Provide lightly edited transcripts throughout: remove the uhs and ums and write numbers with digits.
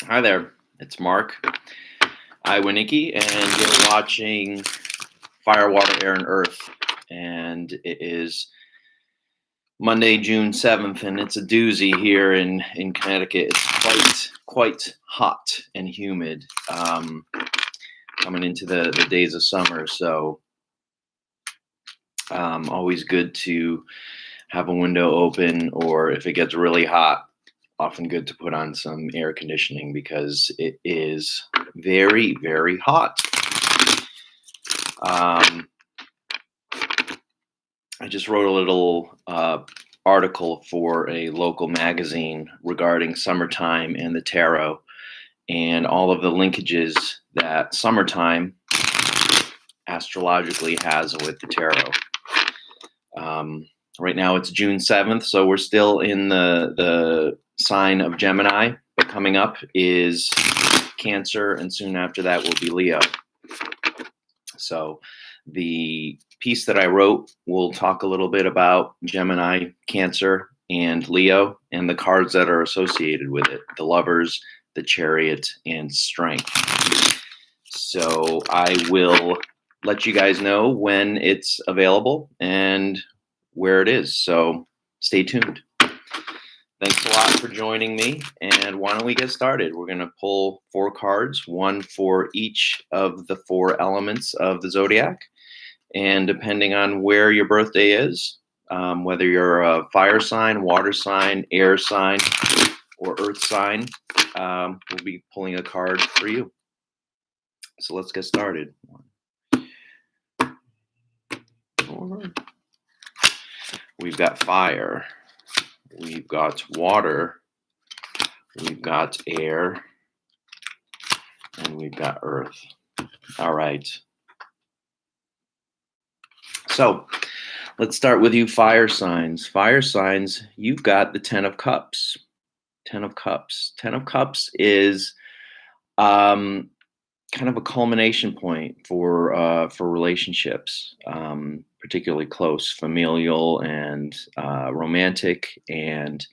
Hi there, it's Mark Iwaniki, and you're watching Fire, Water, Air, and Earth. And it is Monday, June 7th, and it's a doozy here in Connecticut. It's quite hot and humid coming into the days of summer. So always good to have a window open, or if it gets really hot, often good to put on some air conditioning because it is very, very hot. I just wrote a little article for a local magazine regarding summertime and the tarot and all of the linkages that summertime astrologically has with the tarot. Right now it's June 7th, so we're still in the sign of Gemini, but coming up is Cancer, and soon after that will be Leo. So the piece that I wrote will talk a little bit about Gemini, Cancer, and Leo, and the cards that are associated with it: the Lovers, the Chariot, and Strength. So I will let you guys know when it's available and where it is. So stay tuned. Thanks a lot for joining me. And why don't we get started? We're going to pull 4 cards, one for each of the 4 elements of the Zodiac. And depending on where your birthday is, whether you're a fire sign, water sign, air sign, or earth sign, we'll be pulling a card for you. So let's get started. 4. We've got fire, we've got water, we've got air, and we've got earth. All right. So let's start with you fire signs. Fire signs, you've got the 10 of Cups. 10 of Cups. 10 of Cups is kind of a culmination point for relationships, particularly close, familial and romantic, and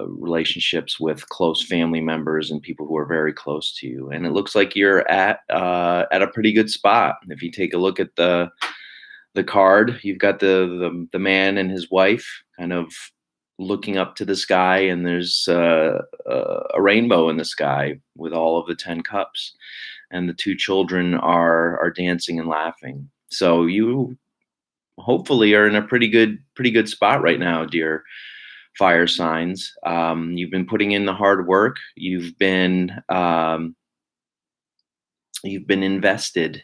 relationships with close family members and people who are very close to you. And it looks like you're at a pretty good spot. If you take a look at the card, you've got the man and his wife kind of looking up to the sky, and there's a rainbow in the sky with all of the 10 cups, and the 2 children are dancing and laughing. So you hopefully are in a pretty good spot right now, dear fire signs. You've been putting in the hard work. You've been invested,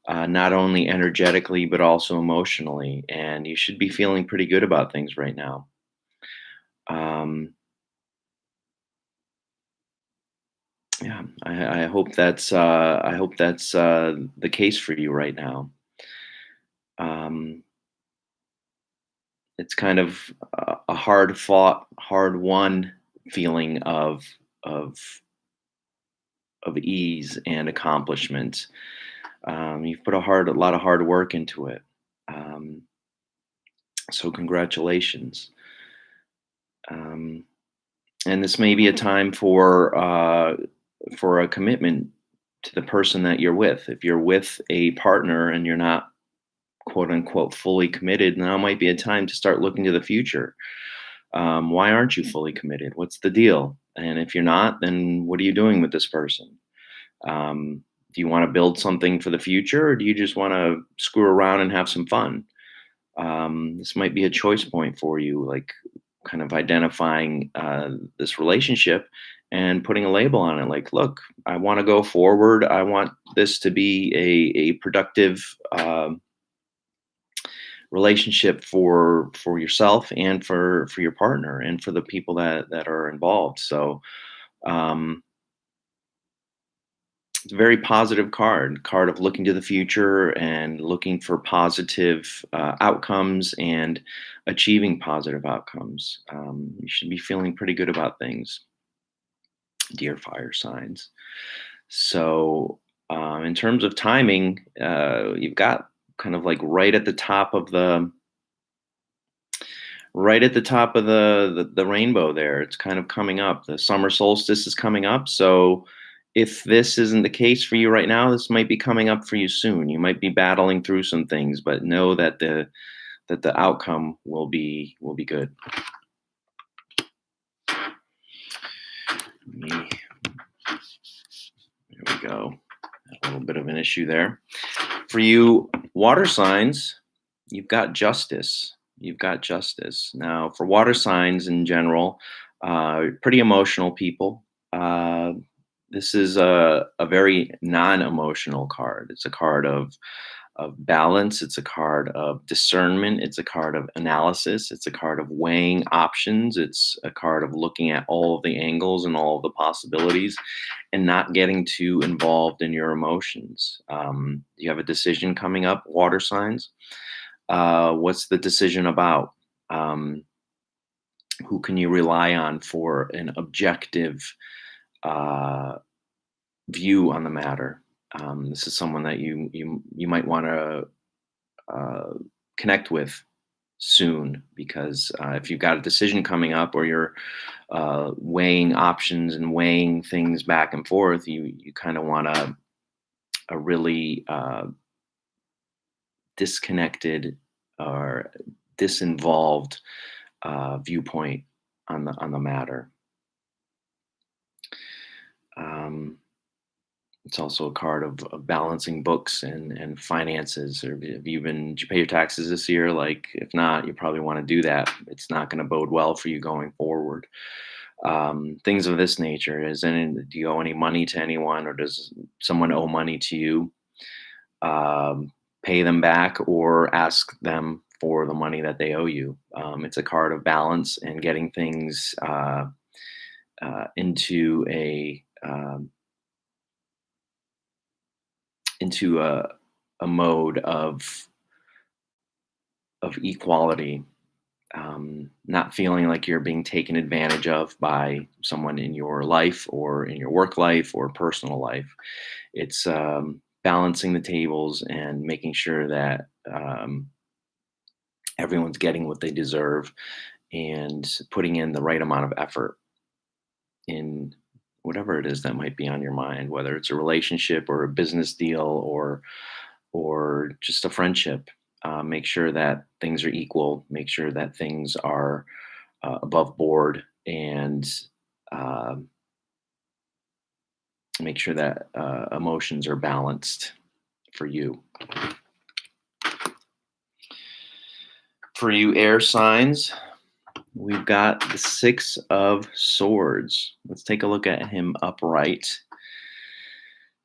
not only energetically but also emotionally, and you should be feeling pretty good about things right now. Yeah, I hope that's the case for you right now. It's kind of a hard fought, hard won feeling of ease and accomplishment. You've put a lot of hard work into it. So congratulations. And this may be a time for a commitment to the person that you're with. If you're with a partner and you're not, quote unquote, fully committed, now might be a time to start looking to the future. Why aren't you fully committed? What's the deal? And if you're not, then what are you doing with this person? Do you want to build something for the future, or do you just want to screw around and have some fun? This might be a choice point for you, like kind of identifying this relationship and putting a label on it. Like, look, I want to go forward. I want this to be a productive relationship for yourself and for your partner and for the people that are involved. So it's a very positive card of looking to the future and looking for positive outcomes and achieving positive outcomes. You should be feeling pretty good about things, dear fire signs. So in terms of timing, you've got kind of like right at the top of the right at the top of the rainbow there. It's kind of coming up. The summer solstice is coming up. So if this isn't the case for you right now, this might be coming up for you soon. You might be battling through some things, but know that the outcome will be good. There we go. A little bit of an issue there. For you water signs, you've got justice. You've got justice. Now, for water signs in general, pretty emotional people. This is a very non-emotional card. It's a card of balance. It's a card of discernment. It's a card of analysis. It's a card of weighing options. It's a card of looking at all of the angles and all of the possibilities and not getting too involved in your emotions. You have a decision coming up, water signs. What's the decision about? Who can you rely on for an objective uh, view on the matter? This is someone that you might want to uh, connect with soon, because if you've got a decision coming up or you're weighing options and weighing things back and forth, you kind of want a really disconnected or disinvolved viewpoint on the matter. Um, it's also a card of balancing books and finances. Or did you pay your taxes this year? Like, if not, you probably want to do that. It's not going to bode well for you going forward. Things of this nature. Do you owe any money to anyone, or does someone owe money to you? Pay them back or ask them for the money that they owe you. It's a card of balance and getting things into a mode of equality, not feeling like you're being taken advantage of by someone in your life or in your work life or personal life. It's balancing the tables and making sure that everyone's getting what they deserve and putting in the right amount of effort in whatever it is that might be on your mind, whether it's a relationship or a business deal or just a friendship. Make sure that things are equal. Make sure that things are above board, and uh, make sure that emotions are balanced for you. For you air signs, we've got the Six of Swords. Let's take a look at him upright.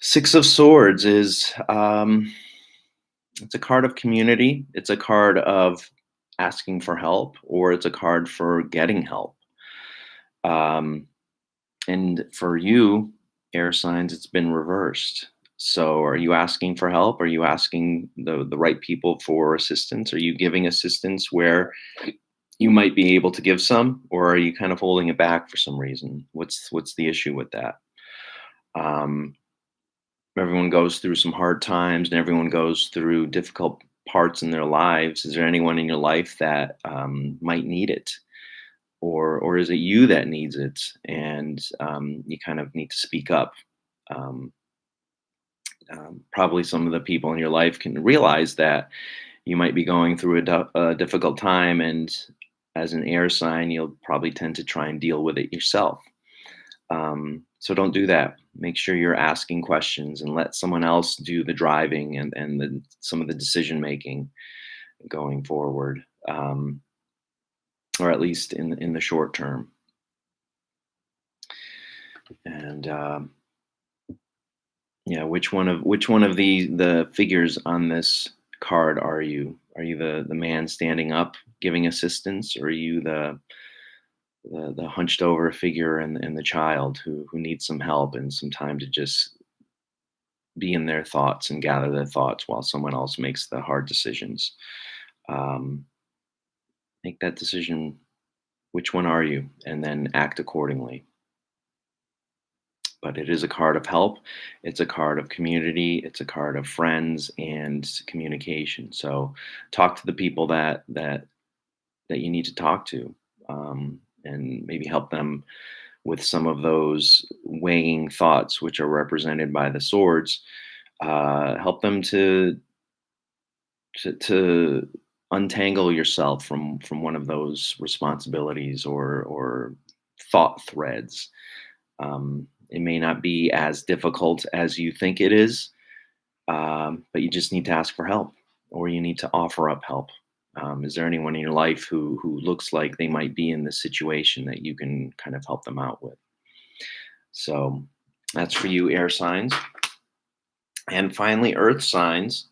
Six of Swords is it's a card of community. It's a card of asking for help, or it's a card for getting help. And for you, air signs, it's been reversed. So are you asking for help? Are you asking the right people for assistance? Are you giving assistance where you might be able to give some, or are you kind of holding it back for some reason? What's the issue with that? Um, Everyone goes through some hard times, and everyone goes through difficult parts in their lives. Is there anyone in your life that might need it, or is it you that needs it, and you kind of need to speak up? Um, Probably some of the people in your life can realize that you might be going through a difficult time, and as an air sign, you'll probably tend to try and deal with it yourself. So don't do that. Make sure you're asking questions and let someone else do the driving and some of the decision making going forward, or at least in the short term. And yeah, which one of the figures on this card are you? Are you the man standing up giving assistance, or are you the hunched over figure and the child who needs some help and some time to just be in their thoughts and gather their thoughts while someone else makes the hard decisions? Um, make that decision. Which one are you? And then act accordingly. But it is a card of help. It's a card of community. It's a card of friends and communication. So talk to the people that that you need to talk to, and maybe help them with some of those weighing thoughts, which are represented by the swords. Help them to untangle yourself from one of those responsibilities or thought threads. It may not be as difficult as you think it is, but you just need to ask for help, or you need to offer up help. Is there anyone in your life who looks like they might be in this situation that you can kind of help them out with? So that's for you, air signs. And finally, earth signs.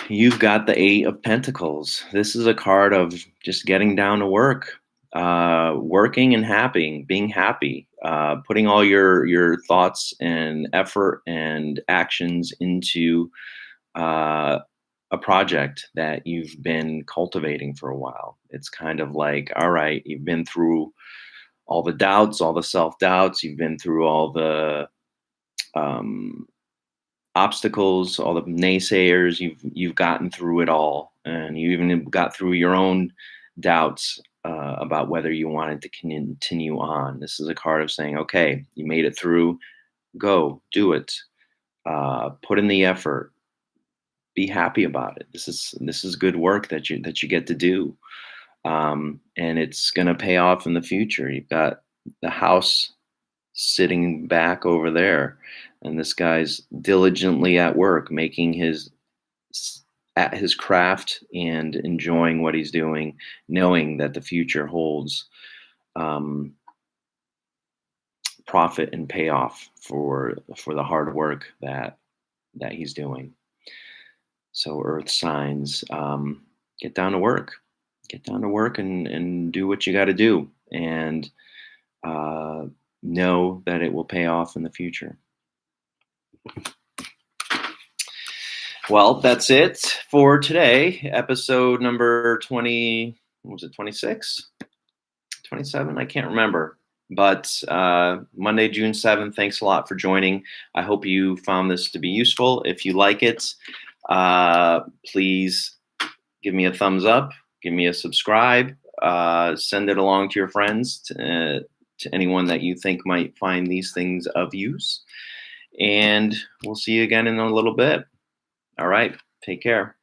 You've got the Eight of Pentacles. This is a card of just getting down to work, working and being happy, putting all your thoughts and effort and actions into a project that you've been cultivating for a while. It's kind of like, all right, you've been through all the doubts, all the self doubts. You've been through all the um, obstacles, all the naysayers. You've gotten through it all, and you even got through your own doubts about whether you wanted to continue on. This is a card of saying, okay, you made it through. Go do it. Put in the effort. Be happy about it. This is good work that you get to do, and it's going to pay off in the future. You've got the house sitting back over there, and this guy's diligently at work, making at his craft and enjoying what he's doing, knowing that the future holds profit and payoff for the hard work that he's doing. So earth signs, get down to work. Get down to work and do what you got to do, and know that it will pay off in the future. Well, that's it for today. Episode number 20, what was it, 26? 27? I can't remember. But Monday, June 7th, thanks a lot for joining. I hope you found this to be useful. If you like it, please give me a thumbs up, give me a subscribe, send it along to your friends, to anyone that you think might find these things of use. And we'll see you again in a little bit. All right, take care.